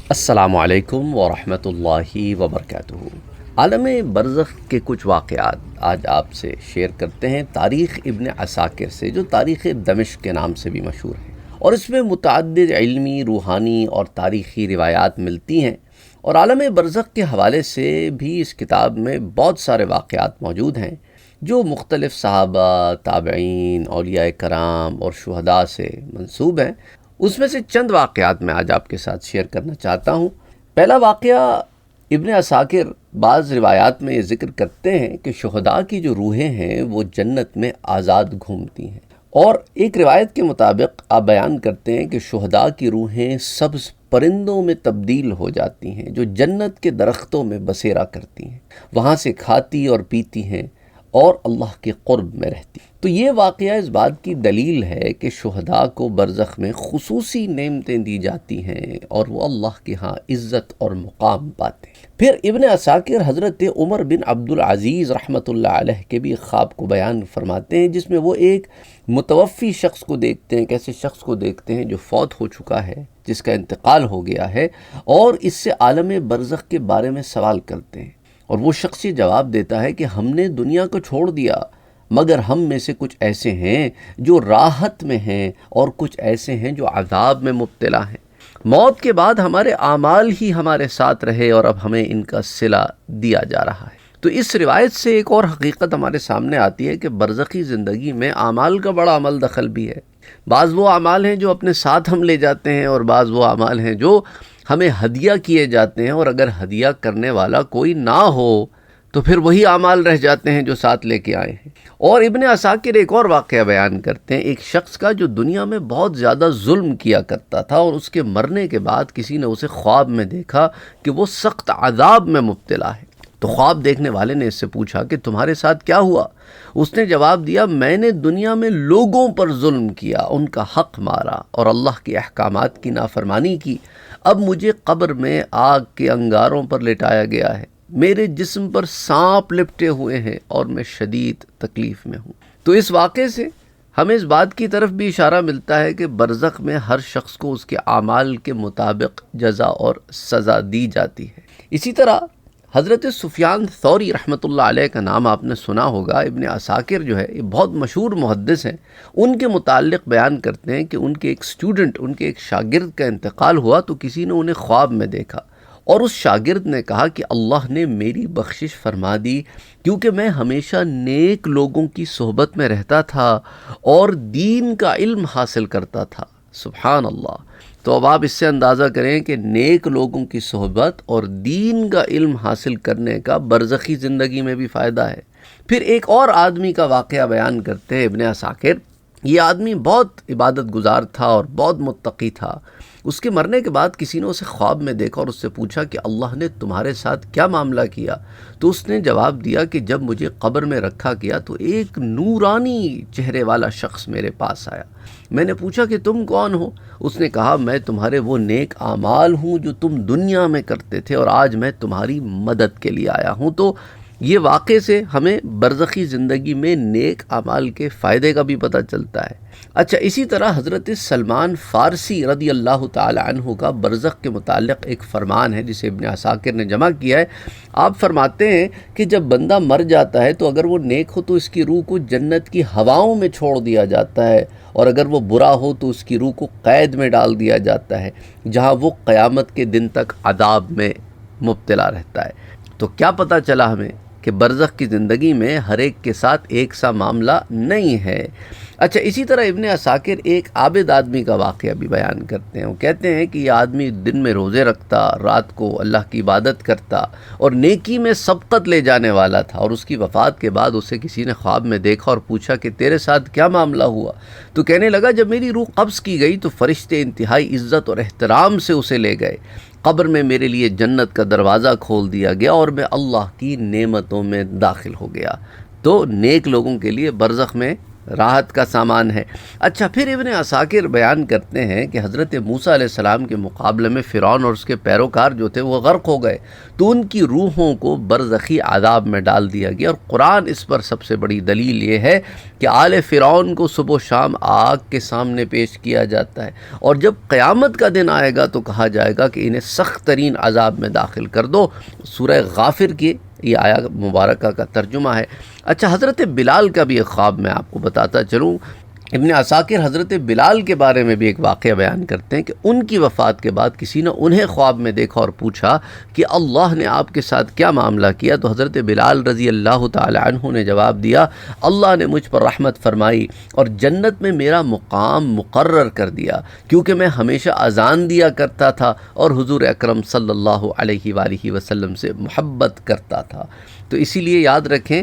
السلام علیکم ورحمۃ اللہ وبرکاتہ۔ عالم برزخ کے کچھ واقعات آج آپ سے شیئر کرتے ہیں تاریخ ابن عساکر سے، جو تاریخ دمشق کے نام سے بھی مشہور ہے، اور اس میں متعدد علمی، روحانی اور تاریخی روایات ملتی ہیں، اور عالم برزخ کے حوالے سے بھی اس کتاب میں بہت سارے واقعات موجود ہیں جو مختلف صحابہ، تابعین، اولیاء کرام اور شہداء سے منسوب ہیں۔ اس میں سے چند واقعات میں آج آپ کے ساتھ شیئر کرنا چاہتا ہوں۔ پہلا واقعہ، ابن عساکر بعض روایات میں یہ ذکر کرتے ہیں کہ شہداء کی جو روحیں ہیں وہ جنت میں آزاد گھومتی ہیں، اور ایک روایت کے مطابق آپ بیان کرتے ہیں کہ شہداء کی روحیں سبز پرندوں میں تبدیل ہو جاتی ہیں جو جنت کے درختوں میں بسیرا کرتی ہیں، وہاں سے کھاتی اور پیتی ہیں اور اللہ کے قرب میں رہتی۔ تو یہ واقعہ اس بات کی دلیل ہے کہ شہداء کو برزخ میں خصوصی نعمتیں دی جاتی ہیں اور وہ اللہ کے ہاں عزت اور مقام پاتے ہیں۔ پھر ابن عساکر حضرت عمر بن عبد العزیز رحمۃ اللہ علیہ کے بھی خواب کو بیان فرماتے ہیں، جس میں وہ ایک متوفی شخص کو دیکھتے ہیں، ایسے شخص کو دیکھتے ہیں جو فوت ہو چکا ہے، جس کا انتقال ہو گیا ہے، اور اس سے عالم برزخ کے بارے میں سوال کرتے ہیں، اور وہ شخص یہ جواب دیتا ہے کہ ہم نے دنیا کو چھوڑ دیا، مگر ہم میں سے کچھ ایسے ہیں جو راحت میں ہیں اور کچھ ایسے ہیں جو عذاب میں مبتلا ہیں۔ موت کے بعد ہمارے اعمال ہی ہمارے ساتھ رہے اور اب ہمیں ان کا صلہ دیا جا رہا ہے۔ تو اس روایت سے ایک اور حقیقت ہمارے سامنے آتی ہے کہ برزخی زندگی میں اعمال کا بڑا عمل دخل بھی ہے۔ بعض وہ اعمال ہیں جو اپنے ساتھ ہم لے جاتے ہیں، اور بعض وہ اعمال ہیں جو ہمیں ہدیہ کیے جاتے ہیں، اور اگر ہدیہ کرنے والا کوئی نہ ہو تو پھر وہی اعمال رہ جاتے ہیں جو ساتھ لے کے آئے ہیں۔ اور ابن عساکر ایک اور واقعہ بیان کرتے ہیں، ایک شخص کا جو دنیا میں بہت زیادہ ظلم کیا کرتا تھا، اور اس کے مرنے کے بعد کسی نے اسے خواب میں دیکھا کہ وہ سخت عذاب میں مبتلا ہے۔ تو خواب دیکھنے والے نے اس سے پوچھا کہ تمہارے ساتھ کیا ہوا؟ اس نے جواب دیا، میں نے دنیا میں لوگوں پر ظلم کیا، ان کا حق مارا اور اللہ کے احکامات کی نافرمانی کی۔ اب مجھے قبر میں آگ کے انگاروں پر لٹایا گیا ہے، میرے جسم پر سانپ لپٹے ہوئے ہیں اور میں شدید تکلیف میں ہوں۔ تو اس واقعے سے ہمیں اس بات کی طرف بھی اشارہ ملتا ہے کہ برزخ میں ہر شخص کو اس کے اعمال کے مطابق جزا اور سزا دی جاتی ہے۔ اسی طرح حضرت سفیان ثوری رحمۃ اللہ علیہ کا نام آپ نے سنا ہوگا۔ ابن عساکر جو ہے یہ بہت مشہور محدث ہیں، ان کے متعلق بیان کرتے ہیں کہ ان کے ایک اسٹوڈنٹ، ان کے ایک شاگرد کا انتقال ہوا تو کسی نے انہیں خواب میں دیکھا، اور اس شاگرد نے کہا کہ اللہ نے میری بخشش فرما دی، کیونکہ میں ہمیشہ نیک لوگوں کی صحبت میں رہتا تھا اور دین کا علم حاصل کرتا تھا۔ سبحان اللہ۔ تو اب آپ اس سے اندازہ کریں کہ نیک لوگوں کی صحبت اور دین کا علم حاصل کرنے کا برزخی زندگی میں بھی فائدہ ہے۔ پھر ایک اور آدمی کا واقعہ بیان کرتے ہیں ابن عساکر۔ یہ آدمی بہت عبادت گزار تھا اور بہت متقی تھا۔ اس کے مرنے کے بعد کسی نے اسے خواب میں دیکھا اور اس سے پوچھا کہ اللہ نے تمہارے ساتھ کیا معاملہ کیا؟ تو اس نے جواب دیا کہ جب مجھے قبر میں رکھا گیا تو ایک نورانی چہرے والا شخص میرے پاس آیا۔ میں نے پوچھا کہ تم کون ہو؟ اس نے کہا، میں تمہارے وہ نیک اعمال ہوں جو تم دنیا میں کرتے تھے، اور آج میں تمہاری مدد کے لیے آیا ہوں۔ تو یہ واقعے سے ہمیں برزخی زندگی میں نیک اعمال کے فائدے کا بھی پتہ چلتا ہے۔ اچھا، اسی طرح حضرت سلمان فارسی رضی اللہ تعالی عنہ کا برزخ کے متعلق ایک فرمان ہے جسے ابن عساکر نے جمع کیا ہے۔ آپ فرماتے ہیں کہ جب بندہ مر جاتا ہے تو اگر وہ نیک ہو تو اس کی روح کو جنت کی ہواؤں میں چھوڑ دیا جاتا ہے، اور اگر وہ برا ہو تو اس کی روح کو قید میں ڈال دیا جاتا ہے، جہاں وہ قیامت کے دن تک عذاب میں مبتلا رہتا ہے۔ تو کیا پتہ چلا ہمیں کہ برزخ کی زندگی میں ہر ایک کے ساتھ ایک سا معاملہ نہیں ہے۔ اچھا، اسی طرح ابن عساکر ایک عابد آدمی کا واقعہ بھی بیان کرتے ہیں۔ وہ کہتے ہیں کہ یہ آدمی دن میں روزے رکھتا، رات کو اللہ کی عبادت کرتا اور نیکی میں سبقت لے جانے والا تھا، اور اس کی وفات کے بعد اسے کسی نے خواب میں دیکھا اور پوچھا کہ تیرے ساتھ کیا معاملہ ہوا؟ تو کہنے لگا، جب میری روح قبض کی گئی تو فرشتے انتہائی عزت اور احترام سے اسے لے گئے، قبر میں میرے لیے جنت کا دروازہ کھول دیا گیا اور میں اللہ کی نعمتوں میں داخل ہو گیا۔ تو نیک لوگوں کے لیے برزخ میں راحت کا سامان ہے۔ اچھا، پھر ابن عساکر بیان کرتے ہیں کہ حضرت موسیٰ علیہ السلام کے مقابلے میں فرعون اور اس کے پیروکار جو تھے وہ غرق ہو گئے، تو ان کی روحوں کو برزخی عذاب میں ڈال دیا گیا، اور قرآن اس پر سب سے بڑی دلیل یہ ہے کہ آل فرعون کو صبح و شام آگ کے سامنے پیش کیا جاتا ہے، اور جب قیامت کا دن آئے گا تو کہا جائے گا کہ انہیں سخت ترین عذاب میں داخل کر دو۔ سورہ غافر کی یہ آیت مبارکہ کا ترجمہ ہے۔ اچھا، حضرت بلال کا بھی ایک خواب میں آپ کو بتاتا چلوں۔ ابن عساکر حضرت بلال کے بارے میں بھی ایک واقعہ بیان کرتے ہیں کہ ان کی وفات کے بعد کسی نے انہیں خواب میں دیکھا اور پوچھا کہ اللہ نے آپ کے ساتھ کیا معاملہ کیا، تو حضرت بلال رضی اللہ تعالی عنہ نے جواب دیا، اللہ نے مجھ پر رحمت فرمائی اور جنت میں میرا مقام مقرر کر دیا، کیونکہ میں ہمیشہ اذان دیا کرتا تھا اور حضور اکرم صلی اللہ علیہ وآلہ وسلم سے محبت کرتا تھا۔ تو اسی لیے یاد رکھیں،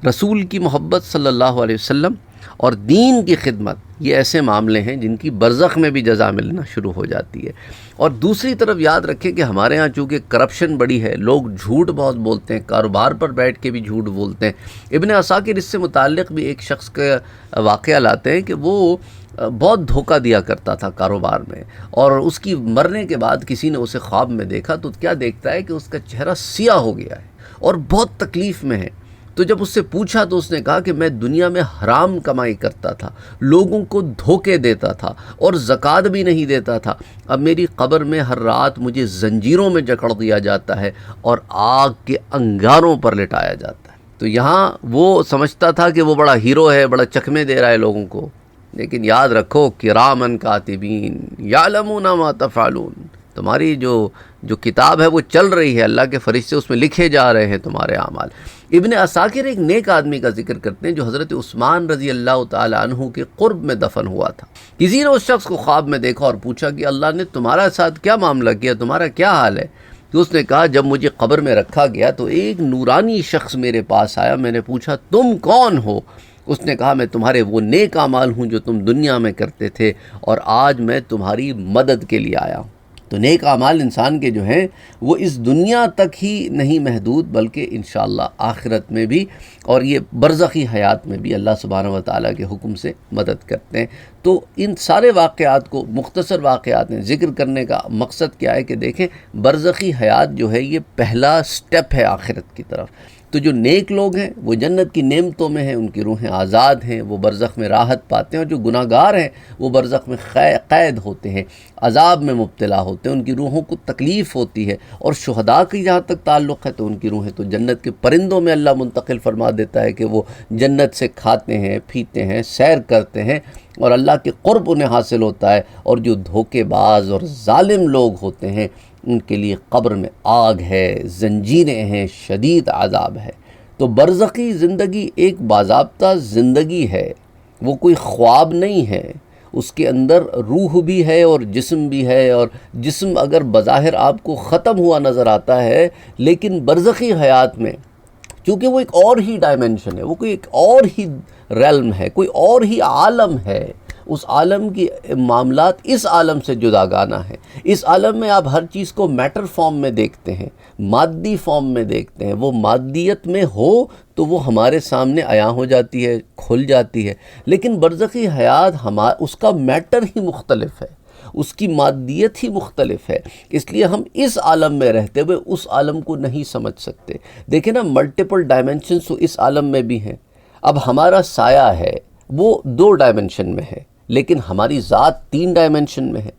رسول کی محبت صلی اللہ علیہ وسلم اور دین کی خدمت یہ ایسے معاملے ہیں جن کی برزخ میں بھی جزا ملنا شروع ہو جاتی ہے۔ اور دوسری طرف یاد رکھیں کہ ہمارے ہاں چونکہ کرپشن بڑی ہے، لوگ جھوٹ بہت بولتے ہیں، کاروبار پر بیٹھ کے بھی جھوٹ بولتے ہیں۔ ابن عساکر اس سے متعلق بھی ایک شخص کا واقعہ لاتے ہیں کہ وہ بہت دھوکہ دیا کرتا تھا کاروبار میں، اور اس کی مرنے کے بعد کسی نے اسے خواب میں دیکھا تو کیا دیکھتا ہے کہ اس کا چہرہ سیاہ ہو گیا ہے اور بہت تکلیف میں ہے۔ تو جب اس سے پوچھا تو اس نے کہا کہ میں دنیا میں حرام کمائی کرتا تھا، لوگوں کو دھوکے دیتا تھا اور زکوٰۃ بھی نہیں دیتا تھا، اب میری قبر میں ہر رات مجھے زنجیروں میں جکڑ دیا جاتا ہے اور آگ کے انگاروں پر لٹایا جاتا ہے۔ تو یہاں وہ سمجھتا تھا کہ وہ بڑا ہیرو ہے، بڑا چکمے دے رہا ہے لوگوں کو، لیکن یاد رکھو کرامن کاتبین یعلمون ما تفعلون، تمہاری جو کتاب ہے وہ چل رہی ہے، اللہ کے فرشتے اس میں لکھے جا رہے ہیں تمہارے اعمال۔ ابن عساکر ایک نیک آدمی کا ذکر کرتے ہیں جو حضرت عثمان رضی اللہ تعالی عنہ کے قرب میں دفن ہوا تھا۔ کسی نے اس شخص کو خواب میں دیکھا اور پوچھا کہ اللہ نے تمہارا ساتھ کیا معاملہ کیا، تمہارا کیا حال ہے؟ تو اس نے کہا جب مجھے قبر میں رکھا گیا تو ایک نورانی شخص میرے پاس آیا، میں نے پوچھا تم کون ہو؟ اس نے کہا میں تمہارے وہ نیک اعمال ہوں جو تم دنیا میں کرتے تھے، اور آج میں تمہاری مدد کے لیے آیا ہوں۔ تو نیک اعمال انسان کے جو ہیں وہ اس دنیا تک ہی نہیں محدود، بلکہ انشاءاللہ آخرت میں بھی اور یہ برزخی حیات میں بھی اللہ سبحانہ و تعالیٰ کے حکم سے مدد کرتے ہیں۔ تو ان سارے واقعات کو، مختصر واقعات ہیں، ذکر کرنے کا مقصد کیا ہے کہ دیکھیں برزخی حیات جو ہے یہ پہلا سٹیپ ہے آخرت کی طرف۔ تو جو نیک لوگ ہیں وہ جنت کی نعمتوں میں ہیں، ان کی روحیں آزاد ہیں، وہ برزخ میں راحت پاتے ہیں، اور جو گناہ گار ہیں وہ برزخ میں قید ہوتے ہیں، عذاب میں مبتلا ہوتے ہیں، ان کی روحوں کو تکلیف ہوتی ہے۔ اور شہداء کی جہاں تک تعلق ہے تو ان کی روحیں تو جنت کے پرندوں میں اللہ منتقل فرما دیتا ہے کہ وہ جنت سے کھاتے ہیں، پیتے ہیں، سیر کرتے ہیں، اور اللہ کے قرب انہیں حاصل ہوتا ہے۔ اور جو دھوکے باز اور ظالم لوگ ہوتے ہیں ان کے لیے قبر میں آگ ہے، زنجیریں ہیں، شدید عذاب ہے۔ تو برزخی زندگی ایک باضابطہ زندگی ہے، وہ کوئی خواب نہیں ہے، اس کے اندر روح بھی ہے اور جسم بھی ہے، اور جسم اگر بظاہر آپ کو ختم ہوا نظر آتا ہے، لیکن برزخی حیات میں چونکہ وہ ایک اور ہی ڈائمنشن ہے، وہ کوئی ایک اور ہی ریلم ہے، کوئی اور ہی عالم ہے، اس عالم کی معاملات اس عالم سے جداگانہ ہیں۔ اس عالم میں آپ ہر چیز کو میٹر فارم میں دیکھتے ہیں، مادی فارم میں دیکھتے ہیں، وہ مادیت میں ہو تو وہ ہمارے سامنے عیاں ہو جاتی ہے، کھل جاتی ہے، لیکن برزخی حیات اس کا میٹر ہی مختلف ہے، اس کی مادیت ہی مختلف ہے، اس لیے ہم اس عالم میں رہتے ہوئے اس عالم کو نہیں سمجھ سکتے۔ دیکھیں نا، ملٹیپل ڈائمنشنز تو اس عالم میں بھی ہیں۔ اب ہمارا سایہ ہے وہ 2 ڈائمنشن میں ہے، لیکن ہماری ذات 3 ڈائمنشن میں ہے۔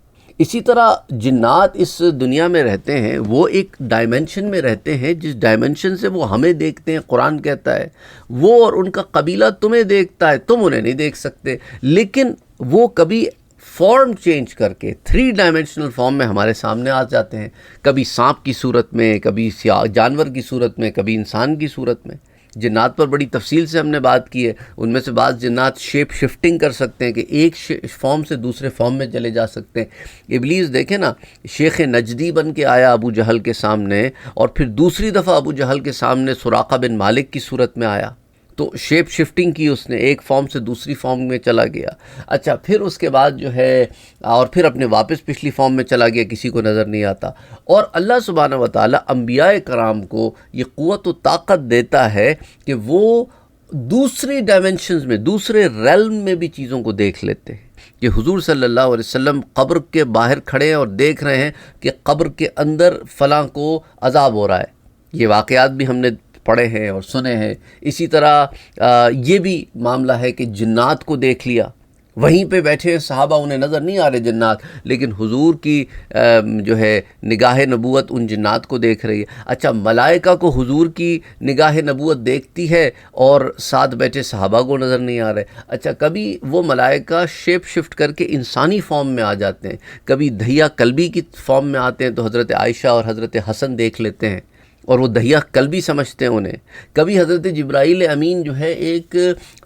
اسی طرح جنات اس دنیا میں رہتے ہیں، وہ ایک ڈائمنشن میں رہتے ہیں، جس ڈائمنشن سے وہ ہمیں دیکھتے ہیں۔ قرآن کہتا ہے وہ اور ان کا قبیلہ تمہیں دیکھتا ہے، تم انہیں نہیں دیکھ سکتے، لیکن وہ کبھی فارم چینج کر کے 3 ڈائمنشنل فارم میں ہمارے سامنے آ جاتے ہیں، کبھی سانپ کی صورت میں، کبھی جانور کی صورت میں، کبھی انسان کی صورت میں۔ جنات پر بڑی تفصیل سے ہم نے بات کی ہے، ان میں سے بعض جنات شیپ شفٹنگ کر سکتے ہیں کہ ایک فارم سے دوسرے فارم میں چلے جا سکتے ہیں۔ ابلیس دیکھیں نا، شیخ نجدی بن کے آیا ابو جہل کے سامنے، اور پھر دوسری دفعہ ابو جہل کے سامنے سراقہ بن مالک کی صورت میں آیا، تو شیپ شفٹنگ کی اس نے، ایک فارم سے دوسری فارم میں چلا گیا۔ اچھا، پھر اس کے بعد جو ہے اور پھر اپنے واپس پچھلی فارم میں چلا گیا، کسی کو نظر نہیں آتا۔ اور اللہ سبحانہ و تعالیٰ انبیاء کرام کو یہ قوت و طاقت دیتا ہے کہ وہ دوسری ڈائمنشنز میں، دوسرے ریلم میں بھی چیزوں کو دیکھ لیتے ہیں کہ حضور صلی اللہ علیہ وسلم قبر کے باہر کھڑے ہیں اور دیکھ رہے ہیں کہ قبر کے اندر فلاں کو عذاب ہو رہا ہے. یہ واقعات بھی ہم نے پڑھے ہیں اور سنے ہیں. اسی طرح یہ بھی معاملہ ہے کہ جنات کو دیکھ لیا، وہیں پہ بیٹھے ہیں صحابہ، انہیں نظر نہیں آ رہے جنات، لیکن حضور کی جو ہے نگاہ نبوت ان جنات کو دیکھ رہی ہے. اچھا، ملائکہ کو حضور کی نگاہ نبوت دیکھتی ہے اور ساتھ بیٹھے صحابہ کو نظر نہیں آ رہے. اچھا، کبھی وہ ملائکہ شیپ شفٹ کر کے انسانی فارم میں آ جاتے ہیں، کبھی دہیا کلبی کی فارم میں آتے ہیں تو حضرت عائشہ اور حضرت حسن دیکھ لیتے ہیں اور وہ دہیا قلبی سمجھتے ہیں انہیں. کبھی حضرت جبرائیل امین جو ہے ایک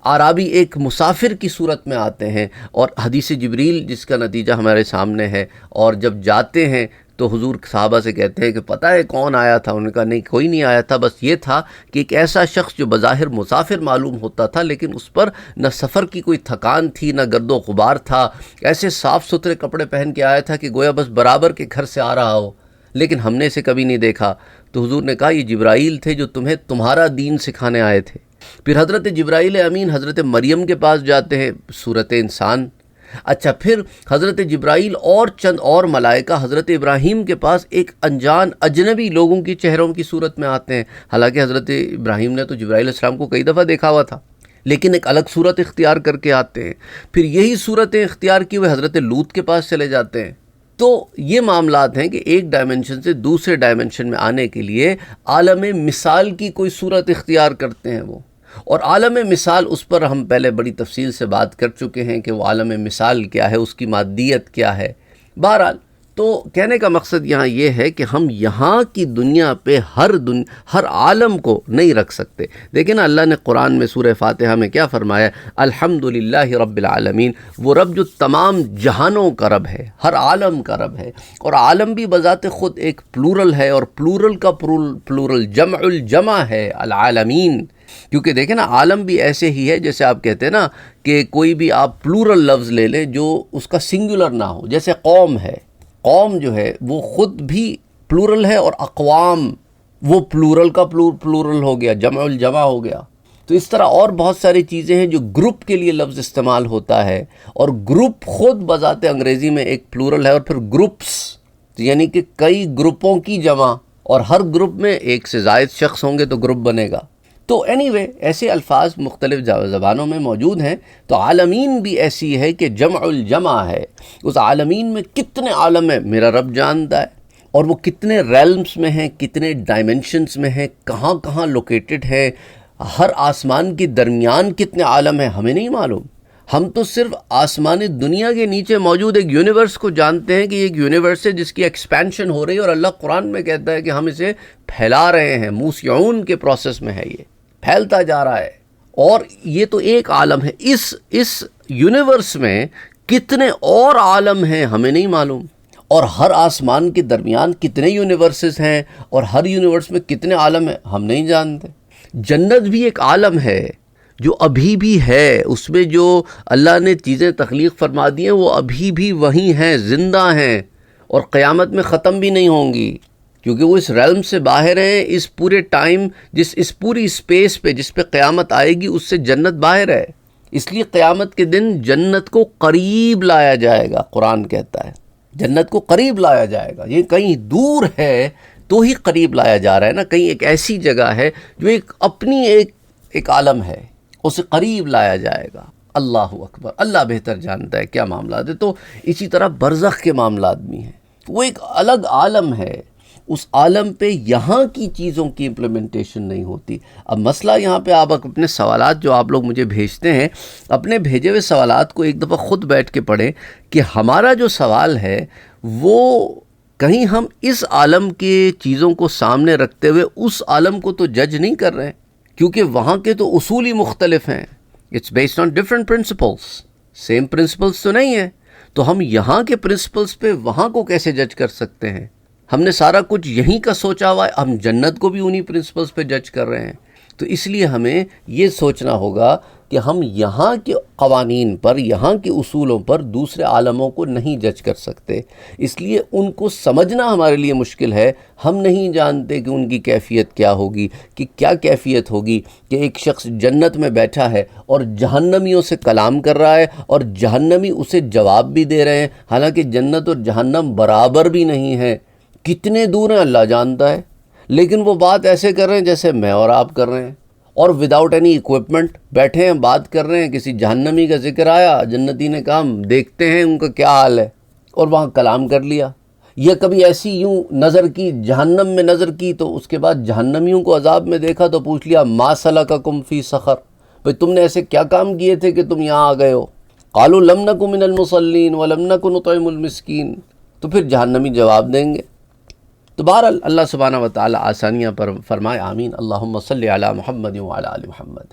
عرابی، ایک مسافر کی صورت میں آتے ہیں، اور حدیث جبریل جس کا نتیجہ ہمارے سامنے ہے، اور جب جاتے ہیں تو حضور صحابہ سے کہتے ہیں کہ پتہ ہے کون آیا تھا؟ انہوں نے کہا نہیں، کوئی نہیں آیا تھا، بس یہ تھا کہ ایک ایسا شخص جو بظاہر مسافر معلوم ہوتا تھا لیکن اس پر نہ سفر کی کوئی تھکان تھی نہ گرد و غبار تھا، ایسے صاف ستھرے کپڑے پہن کے آیا تھا کہ گویا بس برابر کے گھر سے آ رہا ہو، لیکن ہم نے اسے کبھی نہیں دیکھا. تو حضور نے کہا یہ جبرائیل تھے جو تمہیں تمہارا دین سکھانے آئے تھے. پھر حضرت جبرائیل امین حضرت مریم کے پاس جاتے ہیں، صورت انسان. اچھا، پھر حضرت جبرائیل اور چند اور ملائکہ حضرت ابراہیم کے پاس ایک انجان اجنبی لوگوں کی چہروں کی صورت میں آتے ہیں. حالانکہ حضرت ابراہیم نے تو جبرائیل علیہ السلام کو کئی دفعہ دیکھا ہوا تھا، لیکن ایک الگ صورت اختیار کر کے آتے ہیں. پھر یہی صورتیں اختیار کی ہوئے حضرت لوط کے پاس چلے جاتے ہیں. تو یہ معاملات ہیں کہ ایک ڈائمنشن سے دوسرے ڈائمنشن میں آنے کے لیے عالم مثال کی کوئی صورت اختیار کرتے ہیں وہ. اور عالم مثال، اس پر ہم پہلے بڑی تفصیل سے بات کر چکے ہیں کہ وہ عالم مثال کیا ہے، اس کی مادیت کیا ہے. بہرحال تو کہنے کا مقصد یہاں یہ ہے کہ ہم یہاں کی دنیا پہ ہر عالم کو نہیں رکھ سکتے. دیکھیں نا، اللہ نے قرآن میں سورہ فاتحہ میں کیا فرمایا؟ الحمدللہ رب العالمین، وہ رب جو تمام جہانوں کا رب ہے، ہر عالم کا رب ہے. اور عالم بھی بذات خود ایک پلورل ہے، اور پلورل کا پلورل جمع الجمع ہے، العالمین. کیونکہ دیکھیں نا، عالم بھی ایسے ہی ہے جیسے آپ کہتے ہیں نا کہ کوئی بھی آپ پلورل لفظ لے لیں جو اس کا سنگولر نہ ہو. جیسے قوم ہے، قوم جو ہے وہ خود بھی پلورل ہے، اور اقوام وہ پلورل کا پلورل ہو گیا، جمع الجمع ہو گیا. تو اس طرح اور بہت ساری چیزیں ہیں جو گروپ کے لیے لفظ استعمال ہوتا ہے، اور گروپ خود بذات انگریزی میں ایک پلورل ہے. اور پھر گروپس یعنی کہ کئی گروپوں کی جمع، اور ہر گروپ میں ایک سے زائد شخص ہوں گے تو گروپ بنے گا. تو anyway ایسے الفاظ مختلف زبانوں میں موجود ہیں. تو عالمین بھی ایسی ہے کہ جمع الجمع ہے. اس عالمین میں کتنے عالم ہیں میرا رب جانتا ہے، اور وہ کتنے ریلمز میں ہیں، کتنے ڈائمنشنز میں ہیں، کہاں کہاں لوکیٹڈ ہے. ہر آسمان کے درمیان کتنے عالم ہیں ہمیں نہیں معلوم. ہم تو صرف آسمانی دنیا کے نیچے موجود ایک یونیورس کو جانتے ہیں کہ یہ ایک یونیورس ہے جس کی ایکسپینشن ہو رہی ہے، اور اللہ قرآن میں کہتا ہے کہ ہم اسے پھیلا رہے ہیں، موسیون کے پروسیس میں ہے، یہ پھیلتا جا رہا ہے. اور یہ تو ایک عالم ہے. اس یونیورس میں کتنے اور عالم ہیں ہمیں نہیں معلوم. اور ہر آسمان کے درمیان کتنے یونیورسز ہیں، اور ہر یونیورس میں کتنے عالم ہیں ہم نہیں جانتے. جنت بھی ایک عالم ہے جو ابھی بھی ہے. اس میں جو اللہ نے چیزیں تخلیق فرما دی ہیں وہ ابھی بھی وہیں ہیں، زندہ ہیں، اور قیامت میں ختم بھی نہیں ہوں گی، کیونکہ وہ اس ریلم سے باہر ہیں. اس پورے ٹائم، اس پوری اسپیس پہ جس پہ قیامت آئے گی اس سے جنت باہر ہے. اس لیے قیامت کے دن جنت کو قریب لایا جائے گا. قرآن کہتا ہے جنت کو قریب لایا جائے گا. یہ کہیں دور ہے تو ہی قریب لایا جا رہا ہے نا، کہیں ایک ایسی جگہ ہے جو ایک اپنی ایک عالم ہے، اسے قریب لایا جائے گا. اللہ اکبر، اللہ بہتر جانتا ہے کیا معاملات ہے. تو اسی طرح برزخ کے معاملات بھی ہیں، وہ ایک الگ عالم ہے. اس عالم پہ یہاں کی چیزوں کی امپلیمنٹیشن نہیں ہوتی. اب مسئلہ یہاں پہ آپ اپنے سوالات جو آپ لوگ مجھے بھیجتے ہیں، اپنے بھیجے ہوئے سوالات کو ایک دفعہ خود بیٹھ کے پڑھیں کہ ہمارا جو سوال ہے وہ کہیں ہم اس عالم کے چیزوں کو سامنے رکھتے ہوئے اس عالم کو تو جج نہیں کر رہے ہیں، کیونکہ وہاں کے تو اصول ہی مختلف ہیں. It's based on different principles, same principles تو نہیں ہیں. تو ہم یہاں کے پرنسپلس پہ وہاں کو کیسے جج کر سکتے ہیں؟ ہم نے سارا کچھ یہیں کا سوچا ہوا ہے، ہم جنت کو بھی انہی پرنسپلس پہ جج کر رہے ہیں. تو اس لیے ہمیں یہ سوچنا ہوگا کہ ہم یہاں کے قوانین پر، یہاں کے اصولوں پر دوسرے عالموں کو نہیں جج کر سکتے، اس لیے ان کو سمجھنا ہمارے لیے مشکل ہے۔ ہم نہیں جانتے کہ ان کی کیفیت کیا ہوگی، کہ کیا کیفیت ہوگی کہ ایک شخص جنت میں بیٹھا ہے اور جہنمیوں سے کلام کر رہا ہے اور جہنمی اسے جواب بھی دے رہے ہیں، حالانکہ جنت اور جہنم برابر بھی نہیں ہے، کتنے دور ہیں اللہ جانتا ہے، لیکن وہ بات ایسے کر رہے ہیں جیسے میں اور آپ کر رہے ہیں، اور وداؤٹ اینی ایکوپمنٹ بیٹھے ہیں، بات کر رہے ہیں، کسی جہنمی کا ذکر آیا، جنتی نے کہا ہم دیکھتے ہیں ان کا کیا حال ہے، اور وہاں کلام کر لیا۔ یا کبھی ایسی یوں نظر کی، جہنم میں نظر کی، تو اس کے بعد جہنمیوں کو عذاب میں دیکھا تو پوچھ لیا ما سلککم فی سقر، بھئی تم نے ایسے کیا کام کیے تھے کہ تم یہاں آ گئے ہو؟ قالوا لم نک من المصلین ولم نک نطعم المسکین، تو پھر جہنمی جواب دیں گے۔ تو بہرحال اللہ سبحانہ وتعالی آسانیاں پر فرمائے، آمین، اللہم صلی علی محمد وعلی آل محمد۔